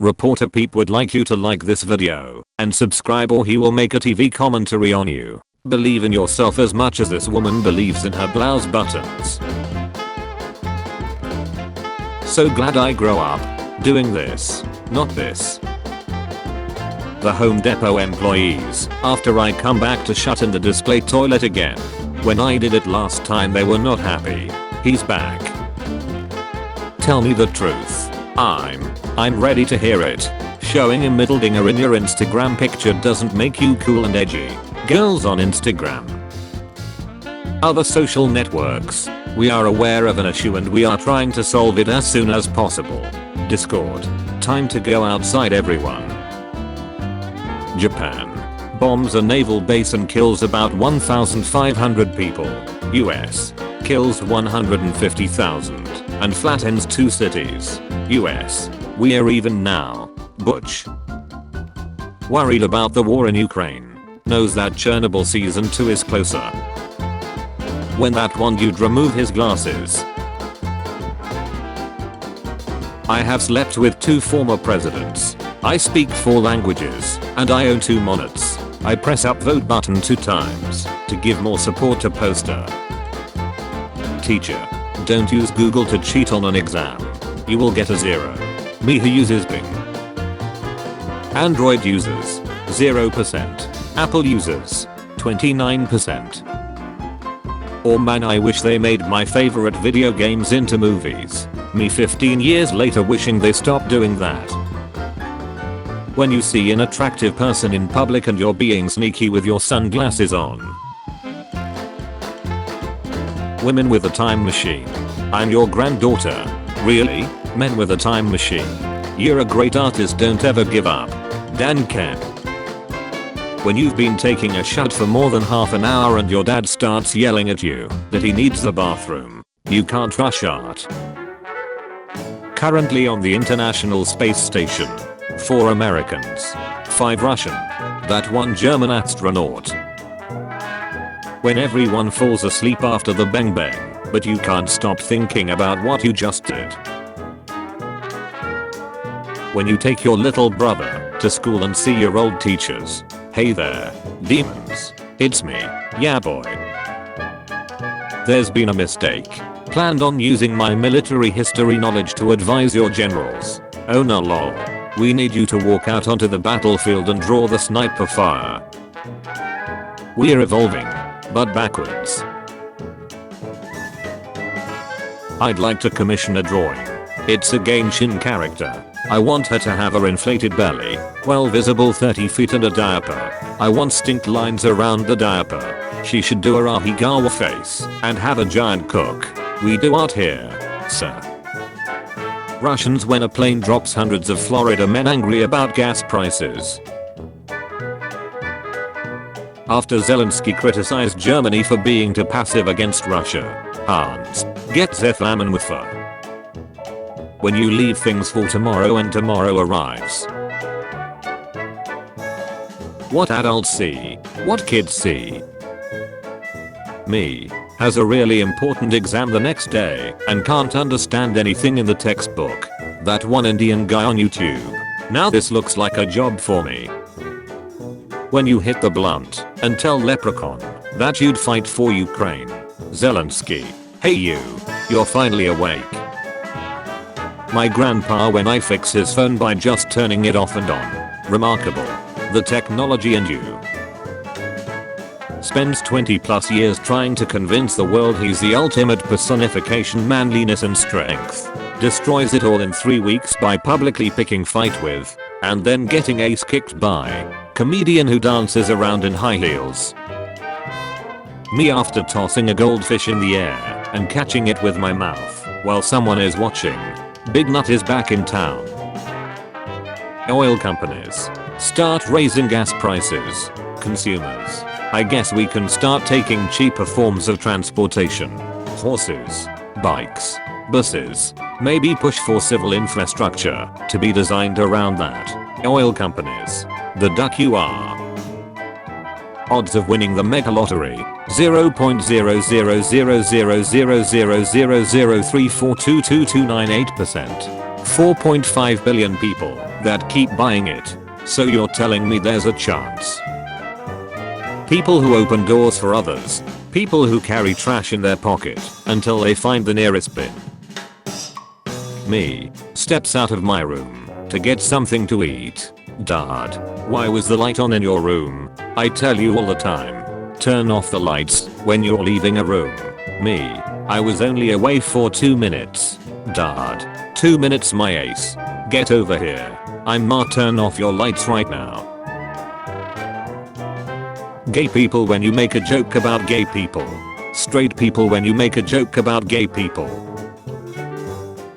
Reporter Peep would like you to like this video and subscribe or he will make a TV commentary on you. Believe in yourself as much as this woman believes in her blouse buttons. So glad I grow up doing this, not this. The Home Depot employees, after I come back to shut in the display toilet again. When I did it last time they were not happy. He's back. Tell me the truth. I'm ready to hear it. Showing a middle dinger in your Instagram picture doesn't make you cool and edgy. Girls on Instagram. Other social networks. We are aware of an issue and we are trying to solve it as soon as possible. Discord. Time to go outside everyone. Japan. Bombs a naval base and kills about 1,500 people. US. Kills 150,000 and flattens 2 cities. US. We're even now. Butch. Worried about the war in Ukraine. Knows that Chernobyl season 2 is closer. When that one dude remove his glasses. I have slept with 2 former presidents. I speak 4 languages and I own 2 monets. I press upvote button 2 times to give more support to poster. Teacher. Don't use Google to cheat on an exam. You will get a 0. Me who uses Bing. Android users 0%. Apple users 29%. Oh man, I wish they made my favorite video games into movies. Me 15 years later wishing they stopped doing that. When you see an attractive person in public and you're being sneaky with your sunglasses on. Women with a time machine. I'm your granddaughter. Really? Men with a time machine. You're a great artist, don't ever give up. Dan Ken. When you've been taking a shot for more than half an hour and your dad starts yelling at you that he needs the bathroom, you can't rush art. Currently on the International Space Station. 4 Americans. 5 Russian. That 1 German astronaut. When everyone falls asleep after the bang bang, but you can't stop thinking about what you just did. When you take your little brother to school and see your old teachers. Hey there, demons. It's me. Yeah boy. There's been a mistake. Planned on using my military history knowledge to advise your generals. Oh no lol. We need you to walk out onto the battlefield and draw the sniper fire. We're evolving, but backwards. I'd like to commission a drawing. It's a Genshin character. I want her to have her inflated belly, well visible 30 feet and a diaper. I want stink lines around the diaper. She should do a Rahigawa face and have a giant cook. We do art here, sir. Russians when a plane drops hundreds of Florida men angry about gas prices. After Zelensky criticized Germany for being too passive against Russia. Hans, get the flamen with her. When you leave things for tomorrow and tomorrow arrives. What adults see, what kids see. Me, has a really important exam the next day and can't understand anything in the textbook. That one Indian guy on YouTube. Now this looks like a job for me. When you hit the blunt and tell Leprechaun that you'd fight for Ukraine. Zelensky, hey you're finally awake. My grandpa when I fix his phone by just turning it off and on. Remarkable. The technology and you. Spends 20+ years trying to convince the world he's the ultimate personification manliness and strength. Destroys it all in 3 weeks by publicly picking fight with, and then getting ace kicked by, comedian who dances around in high heels. Me after tossing a goldfish in the air and catching it with my mouth while someone is watching. Big Nut is back in town. Oil companies. Start raising gas prices. Consumers. I guess we can start taking cheaper forms of transportation. Horses. Bikes. Buses. Maybe push for civil infrastructure to be designed around that. Oil companies. The duck you are. Odds of winning the mega lottery 0.000000034222298%. 4.5 billion people that keep buying it. So you're telling me there's a chance? People who open doors for others. People who carry trash in their pocket until they find the nearest bin. Me. Steps out of my room to get something to eat. Dad, why was the light on in your room? I tell you all the time. Turn off the lights when you're leaving a room. Me. I was only away for 2 minutes. Dad. 2 minutes my ace. Get over here. I'm ma, turn off your lights right now. Gay people when you make a joke about gay people. Straight people when you make a joke about gay people.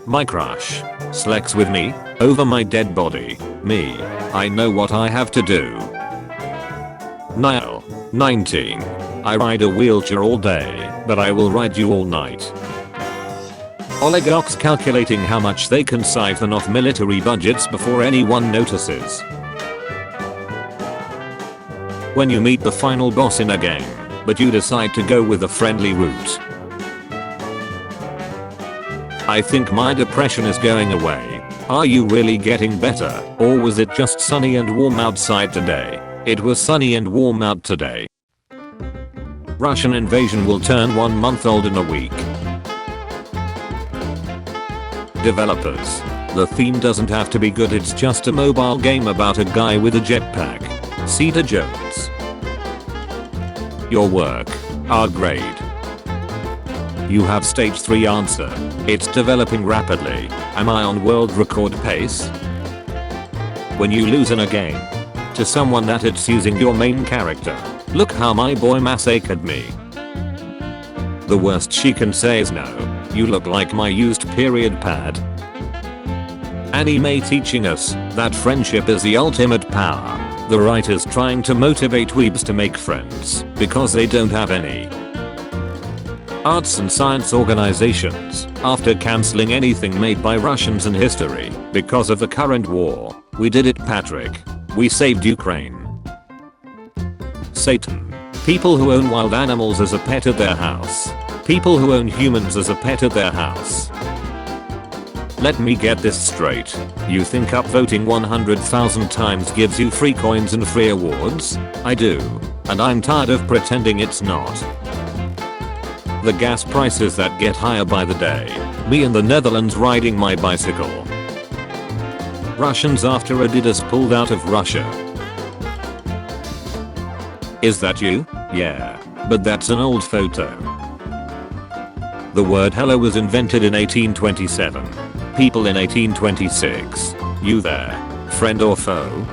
My crush. Slex with me over my dead body. Me. I know what I have to do. Niall. 19. I ride a wheelchair all day, but I will ride you all night. Oligarchs calculating how much they can siphon off military budgets before anyone notices. When you meet the final boss in a game, but you decide to go with the friendly route. I think my depression is going away. Are you really getting better, or was it just sunny and warm outside today? It was sunny and warm out today. Russian invasion will turn 1 month old in a week. Developers. The theme doesn't have to be good, it's just a mobile game about a guy with a jetpack. Cedar Jones. Your work. Our grade. You have stage 3 answer. It's developing rapidly. Am I on world record pace? When you lose in a game to someone that it's using your main character. Look how my boy massacred me. The worst she can say is no. You look like my used period pad. Anime teaching us that friendship is the ultimate power. The writers trying to motivate weebs to make friends because they don't have any. Arts and science organizations, after cancelling anything made by Russians in history because of the current war. We did it, Patrick. We saved Ukraine. Satan. People who own wild animals as a pet at their house. People who own humans as a pet at their house. Let me get this straight. You think upvoting 100,000 times gives you free coins and free awards? I do. And I'm tired of pretending it's not. The gas prices that get higher by the day. Me in the Netherlands riding my bicycle. Russians after Adidas pulled out of Russia. Is that you? Yeah. But that's an old photo. The word hello was invented in 1827. People in 1826. You there? Friend or foe?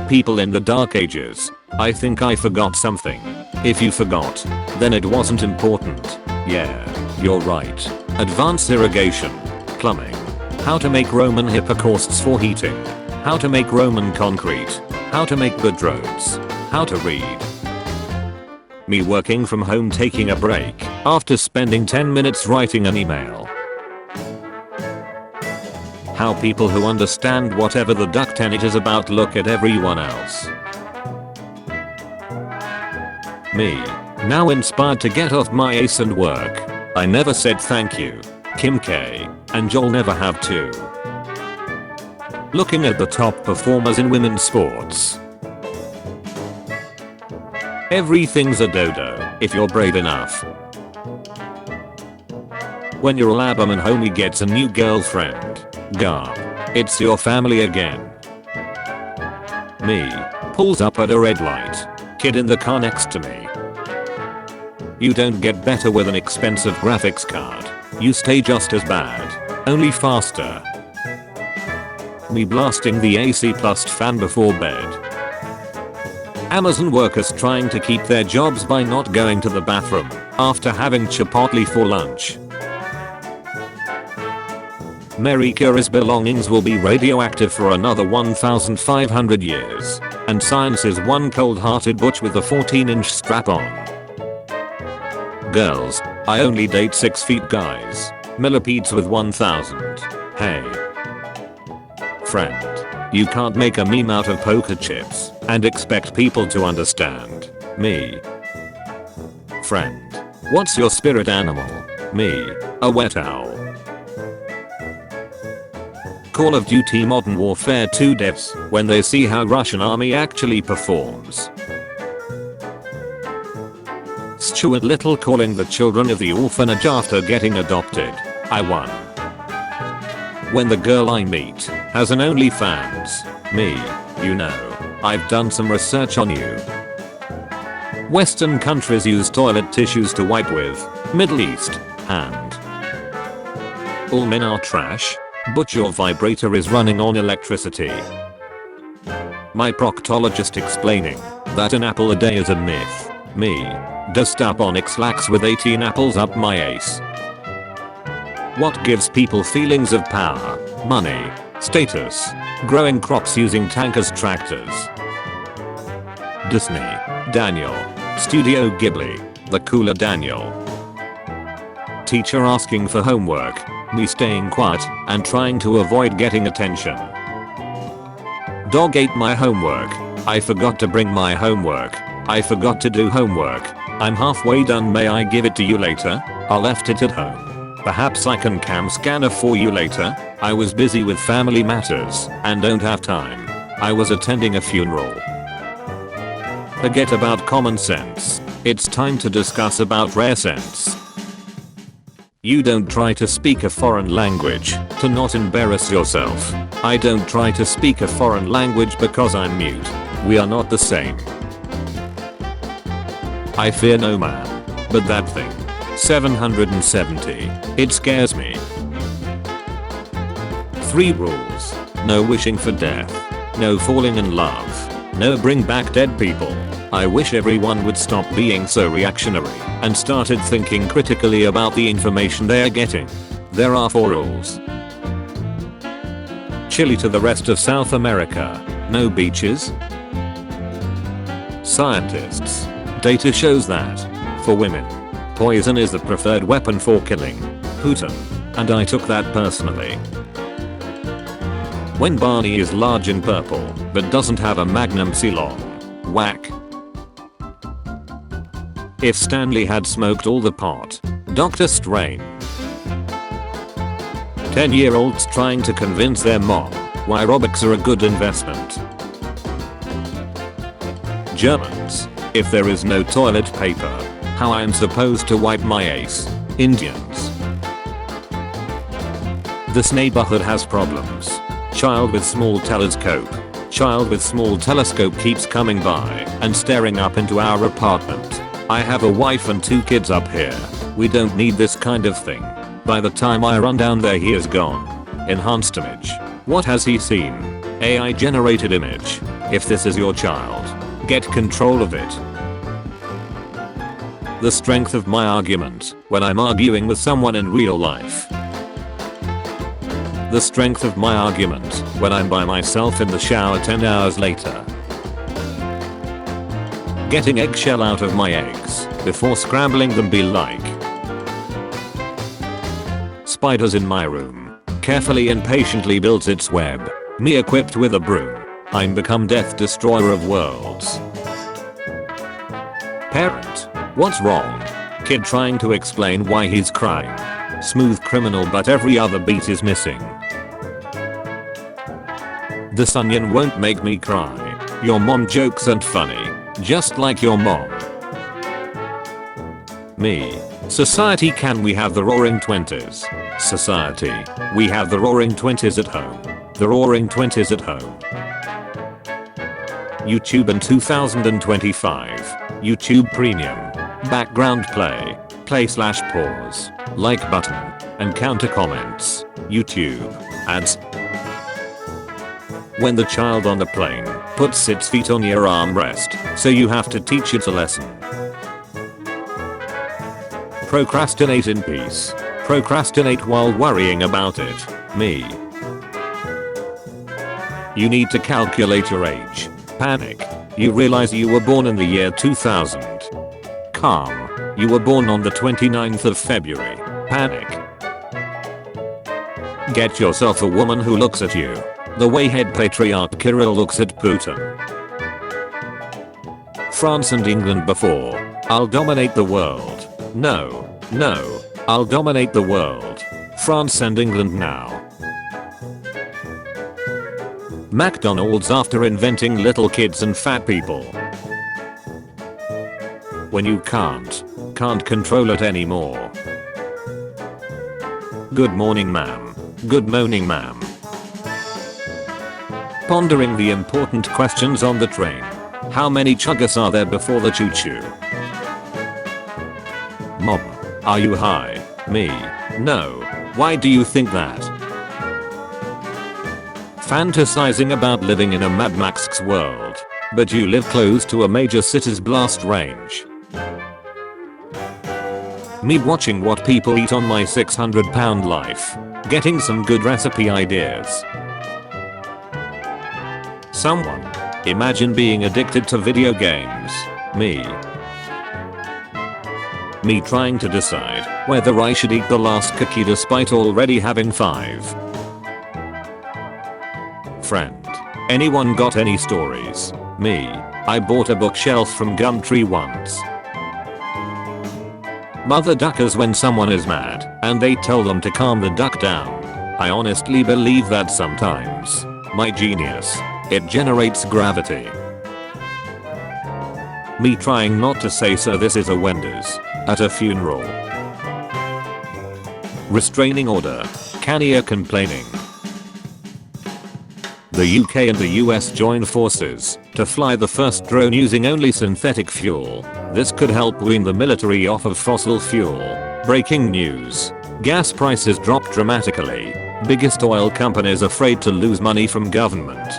People in the Dark Ages. I think I forgot something. If you forgot, then it wasn't important. Yeah, you're right. Advanced irrigation. Plumbing. How to make Roman hypocausts for heating. How to make Roman concrete. How to make good roads. How to read. Me working from home taking a break after spending 10 minutes writing an email. How people who understand whatever the duck tenet is about look at everyone else. Me. Now inspired to get off my ace and work. I never said thank you. Kim K. And you'll never have to. Looking at the top performers in women's sports. Everything's a dodo if you're brave enough. When your Laberman homie gets a new girlfriend. Garb. It's your family again. Me. Pulls up at a red light. Kid in the car next to me. You don't get better with an expensive graphics card. You stay just as bad. Only faster. Me blasting the AC plus fan before bed. Amazon workers trying to keep their jobs by not going to the bathroom after having Chipotle for lunch. America's belongings will be radioactive for another 1,500 years. And science is one cold-hearted butch with a 14-inch strap-on. Girls, I only date 6 feet guys. Millipedes with 1,000. Hey. Friend. You can't make a meme out of poker chips and expect people to understand. Me. Friend. What's your spirit animal? Me. A wet owl. Call of Duty Modern Warfare 2 devs when they see how Russian army actually performs. Stuart Little calling the children of the orphanage after getting adopted. I won. When the girl I meet has an OnlyFans. Me. You know, I've done some research on you. Western countries use toilet tissues to wipe with. Middle East, hand. All men are trash, but your vibrator is running on electricity. My proctologist explaining that an apple a day is a myth. Me. Dust up on X-Lax with 18 apples up my ace. What gives people feelings of power, money, status? Growing crops using tankers tractors. Disney. Daniel. Studio Ghibli. The cooler Daniel. Teacher asking for homework. Me staying quiet and trying to avoid getting attention. Dog ate my homework. I forgot to bring my homework. I forgot to do homework. I'm halfway done, may I give it to you later? I left it at home. Perhaps I can cam scanner for you later? I was busy with family matters and don't have time. I was attending a funeral. Forget about common sense. It's time to discuss about rare sense. You don't try to speak a foreign language to not embarrass yourself. I don't try to speak a foreign language because I'm mute. We are not the same. I fear no man. But that thing. 770. It scares me. 3 rules. No wishing for death. No falling in love. No bring back dead people. I wish everyone would stop being so reactionary and started thinking critically about the information they are getting. There are 4 rules. Chile to the rest of South America. No beaches. Scientists. Data shows that, for women, poison is the preferred weapon for killing. Putin. And I took that personally. When Barney is large and purple, but doesn't have a magnum long. Whack. If Stanley had smoked all the pot. Dr. Strange. 10-year-olds trying to convince their mom why Robux are a good investment. Germans. If there is no toilet paper, how I am supposed to wipe my ace. Indians. This neighborhood has problems. Child with small telescope. Child with small telescope keeps coming by and staring up into our apartment. I have a wife and 2 kids up here. We don't need this kind of thing. By the time I run down there he is gone. Enhanced image. What has he seen? AI generated image. If this is your child, get control of it. The strength of my argument when I'm arguing with someone in real life. The strength of my argument when I'm by myself in the shower 10 hours later. Getting eggshell out of my eggs before scrambling them be like. Spiders in my room. Carefully and patiently builds its web. Me equipped with a broom. I'm become death destroyer of worlds. Parent. What's wrong? Kid trying to explain why he's crying. Smooth criminal but every other beat is missing. This onion won't make me cry. Your mom jokes aren't funny. Just like your mom. Me. Society, can we have the roaring 20s? Society. We have the roaring 20s at home. The roaring 20s at home. YouTube in 2025. YouTube Premium. Background play. Play/pause. Like button. And counter comments. YouTube. Ads. When the child on the plane puts its feet on your armrest, so you have to teach it a lesson. Procrastinate in peace. Procrastinate while worrying about it. Me. You need to calculate your age. Panic. You realize you were born in the year 2000. Calm. You were born on the 29th of February. Panic. Get yourself a woman who looks at you the way head patriarch Kirill looks at Putin. France and England before. I'll dominate the world. No. I'll dominate the world. France and England now. McDonald's after inventing little kids and fat people. When you can't control it anymore. Good morning ma'am. Good morning ma'am. Pondering the important questions on the train. How many chuggers are there before the choo-choo? Mom. Are you high? Me. No. Why do you think that? Fantasizing about living in a Mad Max world. But you live close to a major city's blast range. Me watching what people eat on my 600-pound life. Getting some good recipe ideas. Someone. Imagine being addicted to video games. Me. Me trying to decide whether I should eat the last cookie despite already having 5. Friend. Anyone got any stories? Me. I bought a bookshelf from Gumtree once. Mother duckers when someone is mad and they tell them to calm the duck down. I honestly believe that sometimes. My genius. It generates gravity. Me trying not to say so this is a Wendy's at a funeral. Restraining order. Kanye complaining. The UK and the US join forces to fly the first drone using only synthetic fuel. This could help wean the military off of fossil fuel. Breaking news. Gas prices dropped dramatically. Biggest oil companies afraid to lose money from government.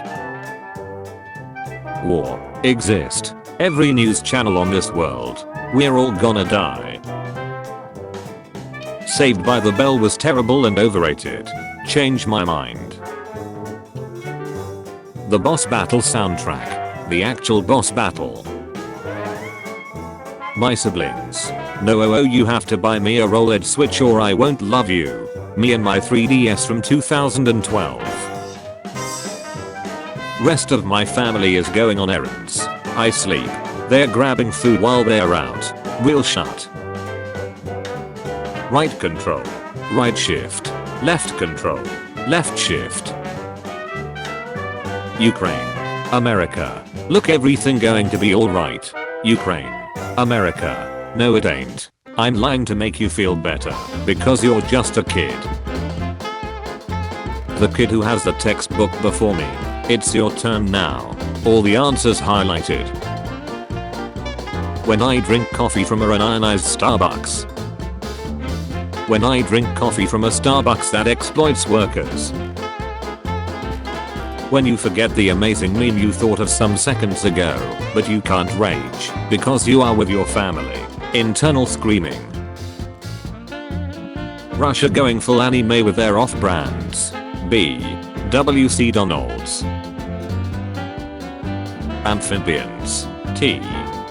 War. Exist. Every news channel on this world. We're all gonna die. Saved by the Bell was terrible and overrated. Change my mind. The boss battle soundtrack. The actual boss battle. My siblings. No, you have to buy me a OLED Switch or I won't love you. Me and my 3DS from 2012. Rest of my family is going on errands. I sleep. They're grabbing food while they're out. We'll shut. Right control. Right shift. Left control. Left shift. Ukraine. America. Look, everything going to be alright. Ukraine. America. No it ain't. I'm lying to make you feel better because you're just a kid. The kid who has the textbook before me. It's your turn now. All the answers highlighted. When I drink coffee from an ionized Starbucks. When I drink coffee from a Starbucks that exploits workers. When you forget the amazing meme you thought of some seconds ago, but you can't rage because you are with your family. Internal screaming. Russia going full anime with their off-brands. B. WC Donald's. Amphibians. T.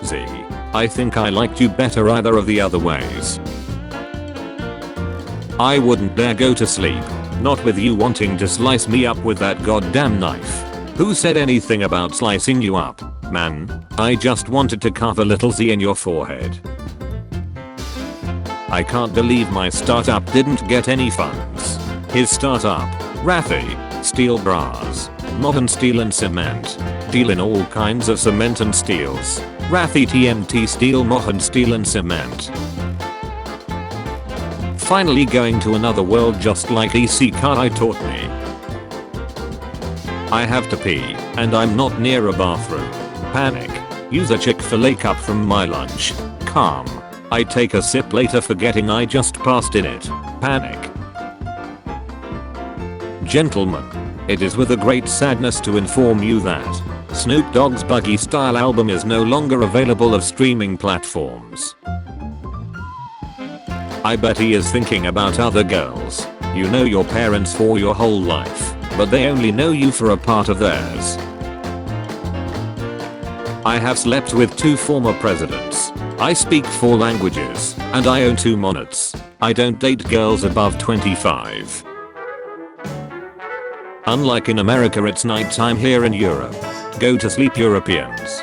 Z. I think I liked you better either of the other ways. I wouldn't dare go to sleep. Not with you wanting to slice me up with that goddamn knife. Who said anything about slicing you up, man? I just wanted to carve a little Z in your forehead. I can't believe my startup didn't get any funds. His startup, Rafi, steel bras, modern steel and cement, deal in all kinds of cement and steels. Rafi TMT steel modern steel and cement. Finally going to another world just like EC Kai taught me. I have to pee, and I'm not near a bathroom. Panic. Use a Chick-fil-A cup from my lunch. Calm. I take a sip later forgetting I just passed in it. Panic. Gentlemen, it is with a great sadness to inform you that Snoop Dogg's Buggy Style album is no longer available of streaming platforms. I bet he is thinking about other girls. You know your parents for your whole life, but they only know you for a part of theirs. I have slept with 2 former presidents. I speak 4 languages, and I own 2 monets. I don't date girls above 25. Unlike in America, it's nighttime here in Europe. Go to sleep, Europeans.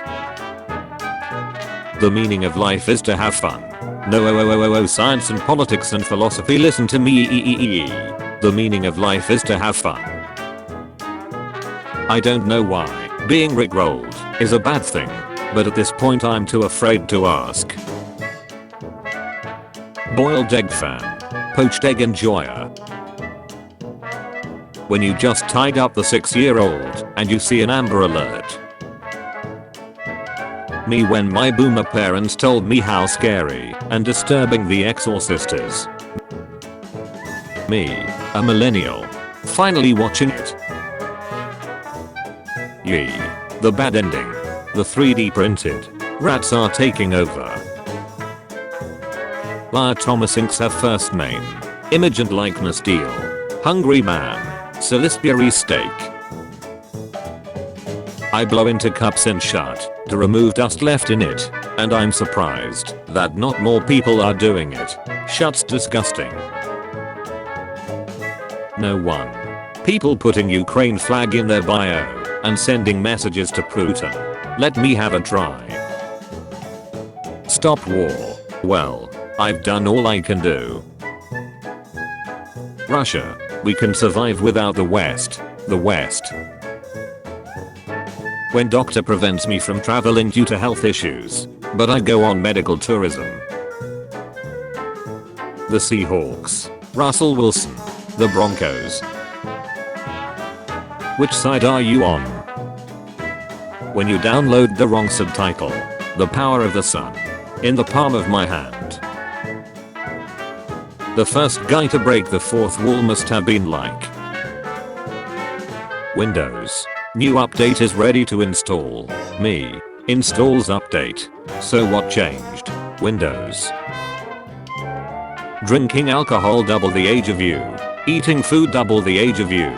The meaning of life is to have fun. No, science and politics and philosophy, listen to me. The meaning of life is to have fun. I don't know why being rickrolled is a bad thing, but at this point I'm too afraid to ask. Boiled egg fan. Poached egg enjoyer. When you just tied up the 6-year-old and you see an Amber Alert. Me when my boomer parents told me how scary and disturbing The Exorcist is. Me, a millennial, finally watching it. Yee. The bad ending. The 3D printed rats are taking over. Lia Thomas inks her first name. Image and likeness deal. Hungry man. Salisbury steak. I blow into cups and shut to remove dust left in it, and I'm surprised that not more people are doing it. Shut's disgusting. No one. People putting Ukraine flag in their bio and sending messages to Putin. Let me have a try. Stop war. Well, I've done all I can do. Russia. We can survive without the West. The West. When doctor prevents me from traveling due to health issues, but I go on medical tourism. The Seahawks. Russell Wilson. The Broncos. Which side are you on? When you download the wrong subtitle. The power of the sun. In the palm of my hand. The first guy to break the fourth wall must have been like. Windows. New update is ready to install. Me. Installs update. So what changed? Windows. Drinking alcohol double the age of you. Eating food double the age of you.